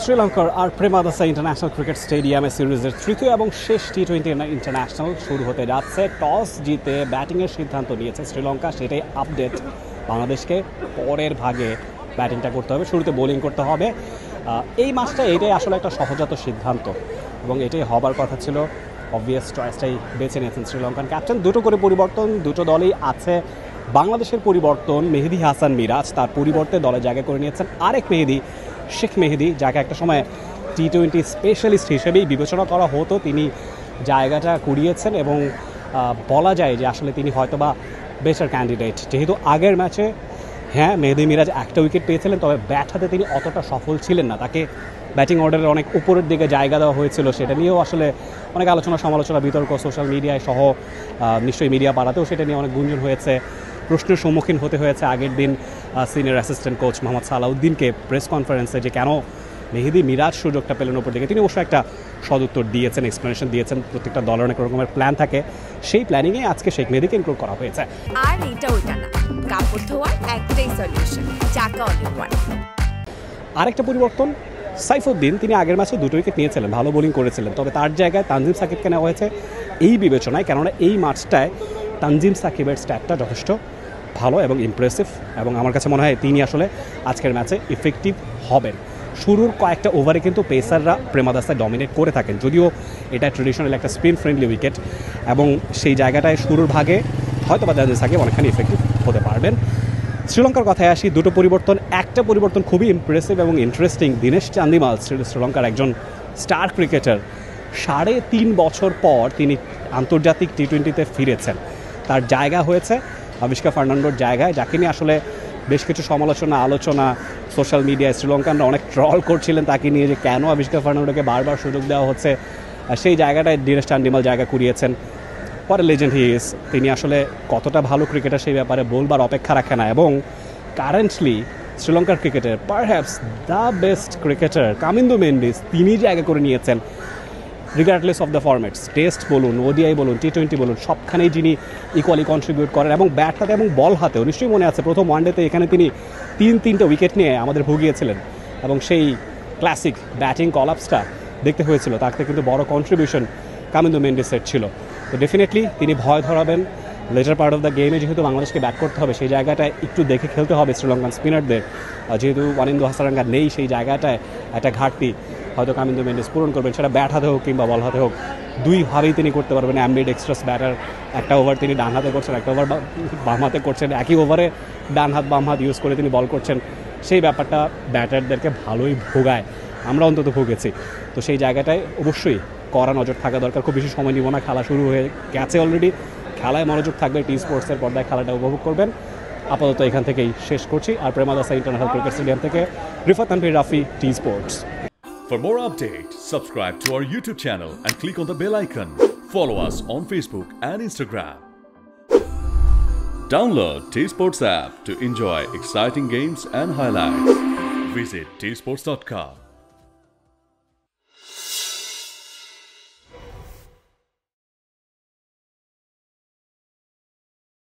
শ্রীলঙ্কার আর Premadasa international cricket স্টেডিয়ামে সিরিজের তৃতীয় এবং শেষ টি-20 ইন্টারন্যাশনাল শুরু হতে যাচ্ছে। টস জিতে ব্যাটিংয়ের সিদ্ধান্ত নিয়েছে শ্রীলঙ্কা, সেটাই আপডেট। বাংলাদেশকে পরের ভাগে ব্যাটিংটা করতে হবে, শুরুতে বোলিং করতে হবে। এই ম্যাচটা এটাই আসলে একটা সহজাত সিদ্ধান্ত এবং এটাই হবার কথা ছিল। অবভিয়াস চয়েসটাই বেছে নিয়েছেন শ্রীলঙ্কান ক্যাপ্টেন। দুটো করে পরিবর্তন দুটো দলেই আছে। বাংলাদেশের পরিবর্তন মেহেদী হাসান মিরাজ, তার পরিবর্তে দলে জায়গা করে নিয়েছেন আরেক মেহেদী, শেখ মেহেদী, যাকে একটা সময় টি-20 স্পেশালিস্ট হিসেবেই বিবেচনা করা হতো। তিনি জায়গাটা কুড়িয়েছেন এবং বলা যায় যে আসলে তিনি হয়তোবা বেটার ক্যান্ডিডেট। যেহেতু আগের ম্যাচে মেহেদী মিরাজ একটা উইকেট পেয়েছিলেন, তবে ব্যাট হাতে তিনি অতটা সফল ছিলেন না। তাকে ব্যাটিং অর্ডারের অনেক উপরের দিকে জায়গা দেওয়া হয়েছিল, সেটা নিয়েও আসলে অনেক আলোচনা সমালোচনা বিতর্ক সোশ্যাল মিডিয়ায় সহ নিশ্চয়ই মিডিয়া পাড়াতেও সেটা নিয়ে অনেক গুঞ্জন হয়েছে। প্রশ্নের সম্মুখীন হতে হয়েছে আগের দিন সিনিয়র অ্যাসিস্ট্যান্ট কোচ মোহাম্মদ সালাউদ্দিনকে প্রেস কনফারেন্সে, যে কেন মেহেদী মিরাজ সুযোগটা পেলেন উপর দিকে। তিনি অবশ্যই একটা সদুত্তর দিয়েছেন, এক্সপ্লেনেশন দিয়েছেন। প্রত্যেকটা দলের অনেক রকমের প্ল্যান থাকে, সেই প্ল্যানিংয়ে আজকে শেখ মেহেদীকে ইনক্লুড করা হয়েছে। আর এটা ওইটা না, কাপড় ধোয়ার একটাই সলিউশন, চাকা অল ইন ওয়ান। আরেকটা পরিবর্তন, সাইফুদ্দিন, তিনি আগের ম্যাচে দুটো উইকেট নিয়েছিলেন, ভালো বোলিং করেছিলেন, তবে তার জায়গায় তানজিম সাকিবকে নেওয়া হয়েছে এই বিবেচনায়, কেননা এই ম্যাচটায় তানজিম সাকিবের স্ট্যাটটা যথেষ্ট ভালো এবং ইমপ্রেসিভ, এবং আমার কাছে মনে হয় তিনি আসলে আজকের ম্যাচে ইফেক্টিভ হবেন। শুরুর কয়েকটা ওভারে কিন্তু পেসাররা প্রেমাদাসায় ডমিনেট করে থাকেন, যদিও এটা ট্রেডিশনাল একটা স্পিন ফ্রেন্ডলি উইকেট, এবং সেই জায়গাটায় শুরুর ভাগে হয়তো বা তানজিম সাকিব অনেকখানি ইফেক্টিভ হতে পারবেন। শ্রীলঙ্কার কথায় আসি, দুটো পরিবর্তন, একটা পরিবর্তন খুবই ইমপ্রেসিভ এবং ইন্টারেস্টিং। দীনেশ চান্দিমাল, শ্রীলঙ্কার একজন স্টার ক্রিকেটার, 3.5 বছর পর তিনি আন্তর্জাতিক টি-20তে ফিরেছেন। তার জায়গা হয়েছে আবিষ্কা ফার্নান্ডোর জায়গায়, যাকে নিয়ে আসলে বেশ কিছু সমালোচনা আলোচনা সোশ্যাল মিডিয়ায় শ্রীলঙ্কানরা অনেক ট্রল করছিলেন তাকে নিয়ে, যে কেন আবিষ্কা ফার্নান্ডোকে বারবার সুযোগ দেওয়া হচ্ছে। সেই জায়গাটায় দীনেশ চান্দিমাল জায়গা কুড়িয়েছেন। পরে লেজেন্ড হি ইজ, তিনি আসলে কতটা ভালো ক্রিকেটার সেই ব্যাপারে বলবার অপেক্ষা রাখে না, এবং কারেন্টলি শ্রীলঙ্কার cricketer perhaps the best cricketer Kamindu Mendis, তিনি জায়গা করে নিয়েছেন regardless of the formats. Test বলুন, ওডিআই বলুন, টি-20 বলুন, সবখানেই যিনি ইকুয়ালি কন্ট্রিবিউট করেন, এবং ব্যাট হাতে এবং বল হাতেও। নিশ্চয়ই মনে আছে প্রথম ওয়ানডেতে এখানে তিনি 3-3টে উইকেট নিয়ে আমাদের ভুগিয়েছিলেন, এবং সেই ক্লাসিক ব্যাটিং কলাপসটা দেখতে হয়েছিল। তাতে কিন্তু বড় কন্ট্রিবিউশন কামিন্দু মেন্ডিসের ছিল। তো ডেফিনেটলি তিনি ভয় ধরাবেন লেটার পার্ট অফ দ্য গেমে। যেহেতু বাংলাদেশকে ব্যাট করতে হবে, সেই জায়গাটায় একটু দেখে খেলতে হবে শ্রীলঙ্কান স্পিনারদের। যেহেতু ওয়ানিন্দু হাসারাঙ্গা নেই, সেই জায়গাটায় একটা ঘাটতি হয়তো কামিন্দু মেন্ডিস পূরণ করবেন, সেটা ব্যাট হাতে হোক কিংবা বল হাতে হোক, দুইভাবেই তিনি করতে পারবেন। অ্যাম্বিড এক্সট্রাস ব্যাটার, একটা ওভার তিনি ডান হাতে করছেন, একটা ওভার বাম হাতে করছেন, একই ওভারে ডান হাত বাম হাত ইউজ করে তিনি বল করছেন। সেই ব্যাপারটা ব্যাটারদেরকে ভালোই ভোগায়, আমরা অন্তত ভুগেছি। তো সেই জায়গাটায় অবশ্যই কড়া নজর থাকা দরকার। খুব বেশি সময় নিব না, খেলা শুরু হয়ে গেছে অলরেডি। খেলায় মনোযোগ থাকবে, টি স্পোর্টসের পর্দায় খেলাটা উপভোগ করবেন। আপাতত এখান থেকেই শেষ করছি। আর প্রেমাদাসা ইন্টারন্যাশনাল ক্রিকেট স্টেডিয়াম থেকে Rifat Tanvir Rafi, T Sports. For more updates, subscribe to our YouTube channel and click on the bell icon. Follow us on Facebook and Instagram. Download T Sports app to enjoy exciting games and highlights. Visit tsports.com.